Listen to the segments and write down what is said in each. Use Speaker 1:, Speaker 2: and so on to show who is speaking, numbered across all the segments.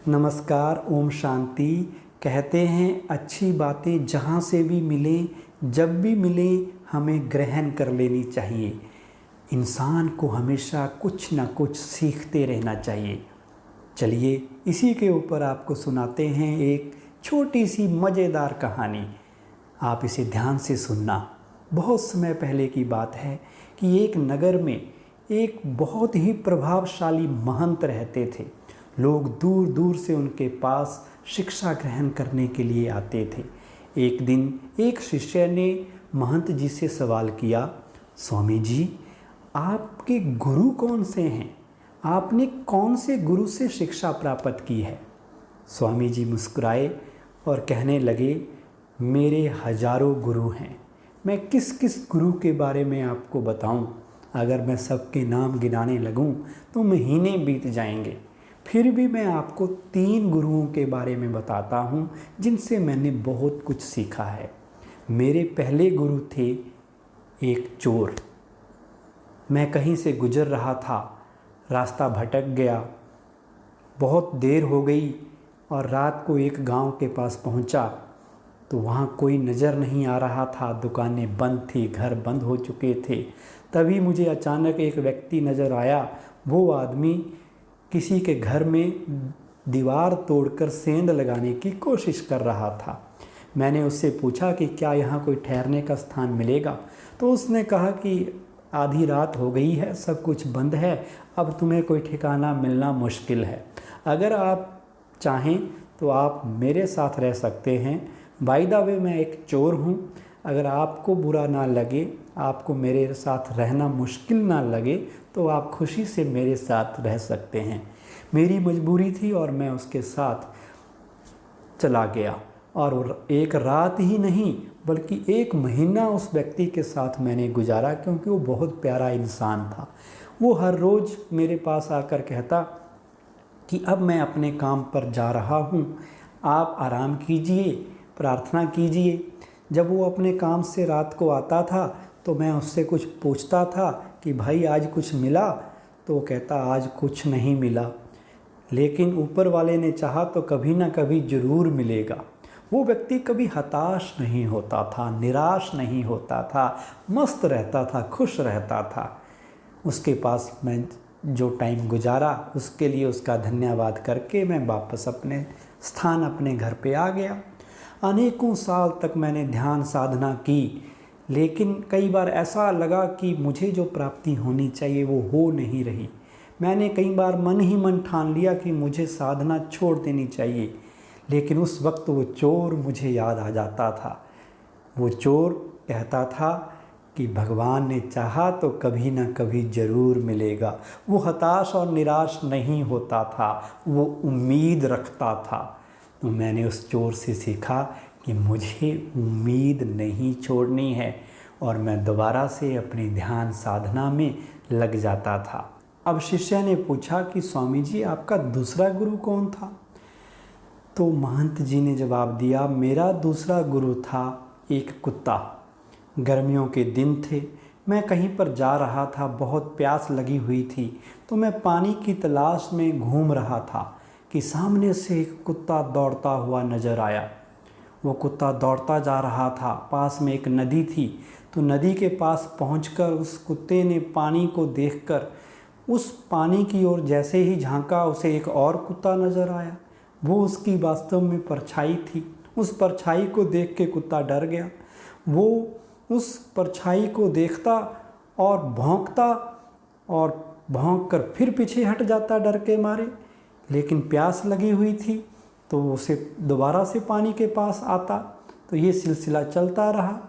Speaker 1: नमस्कार, ओम शांति। कहते हैं अच्छी बातें जहाँ से भी मिलें, जब भी मिलें हमें ग्रहण कर लेनी चाहिए। इंसान को हमेशा कुछ ना कुछ सीखते रहना चाहिए। चलिए इसी के ऊपर आपको सुनाते हैं एक छोटी सी मज़ेदार कहानी। आप इसे ध्यान से सुनना। बहुत समय पहले की बात है कि एक नगर में एक बहुत ही प्रभावशाली महंत रहते थे। लोग दूर दूर से उनके पास शिक्षा ग्रहण करने के लिए आते थे। एक दिन एक शिष्य ने महंत जी से सवाल किया, स्वामी जी, आपके गुरु कौन से हैं? आपने कौन से गुरु से शिक्षा प्राप्त की है? स्वामी जी मुस्कुराए और कहने लगे, मेरे हजारों गुरु हैं। मैं किस किस गुरु के बारे में आपको बताऊं? अगर मैं सबके नाम गिनाने लगूं तो महीने बीत जाएंगे। फिर भी मैं आपको 3 गुरुओं के बारे में बताता हूं जिनसे मैंने बहुत कुछ सीखा है। मेरे पहले गुरु थे एक चोर। मैं कहीं से गुजर रहा था, रास्ता भटक गया, बहुत देर हो गई और रात को एक गांव के पास पहुंचा तो वहाँ कोई नज़र नहीं आ रहा था। दुकानें बंद थी, घर बंद हो चुके थे। तभी मुझे अचानक एक व्यक्ति नज़र आया। वो आदमी किसी के घर में दीवार तोड़कर सेंध लगाने की कोशिश कर रहा था। मैंने उससे पूछा कि क्या यहाँ कोई ठहरने का स्थान मिलेगा? तो उसने कहा कि आधी रात हो गई है, सब कुछ बंद है, अब तुम्हें कोई ठिकाना मिलना मुश्किल है। अगर आप चाहें तो आप मेरे साथ रह सकते हैं। बाय द वे मैं एक चोर हूँ। अगर आपको बुरा ना लगे, आपको मेरे साथ रहना मुश्किल ना लगे तो आप खुशी से मेरे साथ रह सकते हैं। मेरी मजबूरी थी और मैं उसके साथ चला गया और एक रात ही नहीं बल्कि 1 महीना उस व्यक्ति के साथ मैंने गुजारा, क्योंकि वो बहुत प्यारा इंसान था। वो हर रोज़ मेरे पास आकर कहता कि अब मैं अपने काम पर जा रहा हूँ, आप आराम कीजिए, प्रार्थना कीजिए। जब वो अपने काम से रात को आता था तो मैं उससे कुछ पूछता था कि भाई आज कुछ मिला? तो वो कहता आज कुछ नहीं मिला, लेकिन ऊपर वाले ने चाहा तो कभी ना कभी ज़रूर मिलेगा। वो व्यक्ति कभी हताश नहीं होता था, निराश नहीं होता था, मस्त रहता था, खुश रहता था। उसके पास मैं जो टाइम गुजारा उसके लिए उसका धन्यवाद करके मैं वापस अपने स्थान, अपने घर पे आ गया। अनेकों साल तक मैंने ध्यान साधना की, लेकिन कई बार ऐसा लगा कि मुझे जो प्राप्ति होनी चाहिए वो हो नहीं रही। मैंने कई बार मन ही मन ठान लिया कि मुझे साधना छोड़ देनी चाहिए, लेकिन उस वक्त वो चोर मुझे याद आ जाता था। वो चोर कहता था कि भगवान ने चाहा तो कभी ना कभी ज़रूर मिलेगा। वो हताश और निराश नहीं होता था, वो उम्मीद रखता था। तो मैंने उस चोर से सीखा कि मुझे उम्मीद नहीं छोड़नी है और मैं दोबारा से अपनी ध्यान साधना में लग जाता था। अब शिष्य ने पूछा कि स्वामी जी, आपका दूसरा गुरु कौन था? तो महंत जी ने जवाब दिया, मेरा दूसरा गुरु था एक कुत्ता। गर्मियों के दिन थे, मैं कहीं पर जा रहा था, बहुत प्यास लगी हुई थी, तो मैं पानी की तलाश में घूम रहा था कि सामने से एक कुत्ता दौड़ता हुआ नज़र आया। वो कुत्ता दौड़ता जा रहा था, पास में एक नदी थी, तो नदी के पास पहुंचकर उस कुत्ते ने पानी को देखकर उस पानी की ओर जैसे ही झांका, उसे एक और कुत्ता नज़र आया। वो उसकी वास्तव में परछाई थी। उस परछाई को देख के कुत्ता डर गया। वो उस परछाई को देखता और भौंक कर फिर पीछे हट जाता डर के मारे, लेकिन प्यास लगी हुई थी तो उसे दोबारा से पानी के पास आता। तो ये सिलसिला चलता रहा।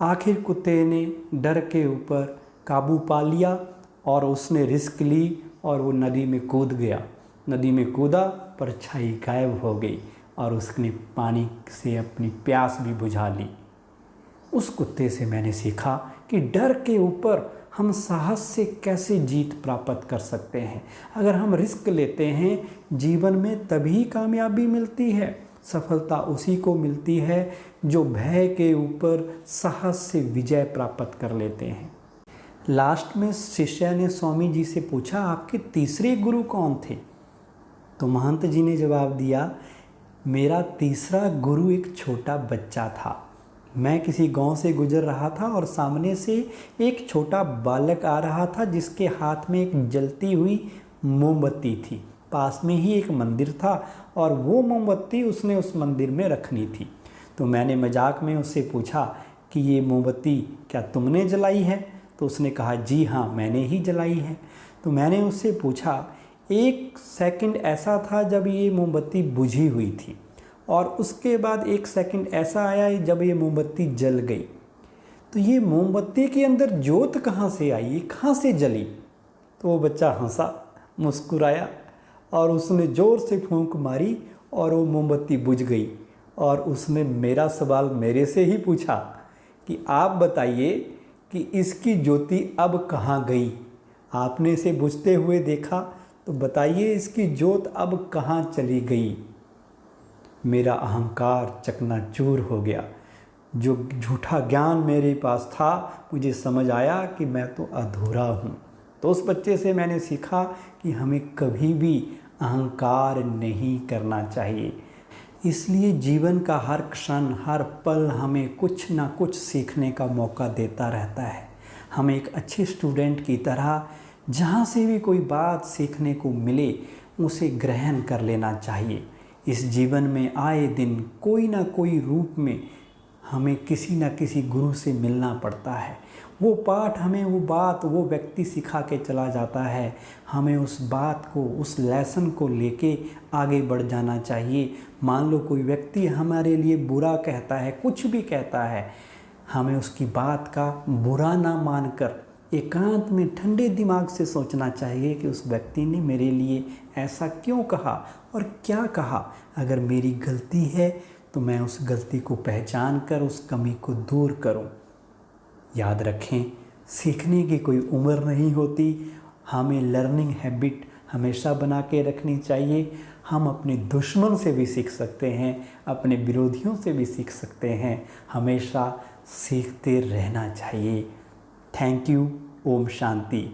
Speaker 1: आखिर कुत्ते ने डर के ऊपर काबू पा लिया और उसने रिस्क ली और वो नदी में कूद गया। नदी में कूदा, परछाई गायब हो गई और उसने पानी से अपनी प्यास भी बुझा ली। उस कुत्ते से मैंने सीखा कि डर के ऊपर हम साहस से कैसे जीत प्राप्त कर सकते हैं। अगर हम रिस्क लेते हैं जीवन में तभी कामयाबी मिलती है। सफलता उसी को मिलती है जो भय के ऊपर साहस से विजय प्राप्त कर लेते हैं। लास्ट में शिष्य ने स्वामी जी से पूछा, आपके तीसरे गुरु कौन थे? तो महंत जी ने जवाब दिया, मेरा तीसरा गुरु एक छोटा बच्चा था। मैं किसी गांव से गुजर रहा था और सामने से एक छोटा बालक आ रहा था जिसके हाथ में एक जलती हुई मोमबत्ती थी। पास में ही एक मंदिर था और वो मोमबत्ती उसने उस मंदिर में रखनी थी। तो मैंने मजाक में उससे पूछा कि ये मोमबत्ती क्या तुमने जलाई है? तो उसने कहा, जी हाँ, मैंने ही जलाई है। तो मैंने उससे पूछा, एक सेकंड ऐसा था जब ये मोमबत्ती बुझी हुई थी और उसके बाद एक सेकंड ऐसा आया जब ये मोमबत्ती जल गई, तो ये मोमबत्ती के अंदर जोत कहाँ से आई, ये कहाँ से जली? तो वो बच्चा हंसा, मुस्कुराया और उसने ज़ोर से फूंक मारी और वो मोमबत्ती बुझ गई। और उसने मेरा सवाल मेरे से ही पूछा कि आप बताइए कि इसकी ज्योति अब कहाँ गई? आपने इसे बुझते हुए देखा, तो बताइए इसकी ज्योत अब कहाँ चली गई? मेरा अहंकार चकनाचूर हो गया। जो झूठा ज्ञान मेरे पास था, मुझे समझ आया कि मैं तो अधूरा हूँ। तो उस बच्चे से मैंने सीखा कि हमें कभी भी अहंकार नहीं करना चाहिए। इसलिए जीवन का हर क्षण, हर पल हमें कुछ ना कुछ सीखने का मौका देता रहता है। हमें एक अच्छे स्टूडेंट की तरह जहाँ से भी कोई बात सीखने को मिले उसे ग्रहण कर लेना चाहिए। इस जीवन में आए दिन कोई ना कोई रूप में हमें किसी न किसी गुरु से मिलना पड़ता है। वो पाठ हमें, वो बात, वो व्यक्ति सिखा के चला जाता है। हमें उस बात को, उस लेसन को लेके आगे बढ़ जाना चाहिए। मान लो कोई व्यक्ति हमारे लिए बुरा कहता है, कुछ भी कहता है, हमें उसकी बात का बुरा ना मानकर एकांत में ठंडे दिमाग से सोचना चाहिए कि उस व्यक्ति ने मेरे लिए ऐसा क्यों कहा और क्या कहा। अगर मेरी गलती है तो मैं उस गलती को पहचान कर उस कमी को दूर करूं। याद रखें, सीखने की कोई उम्र नहीं होती। हमें लर्निंग हैबिट हमेशा बना के रखनी चाहिए। हम अपने दुश्मन से भी सीख सकते हैं, अपने विरोधियों से भी सीख सकते हैं। हमेशा सीखते रहना चाहिए। Thank you. ओम शांति।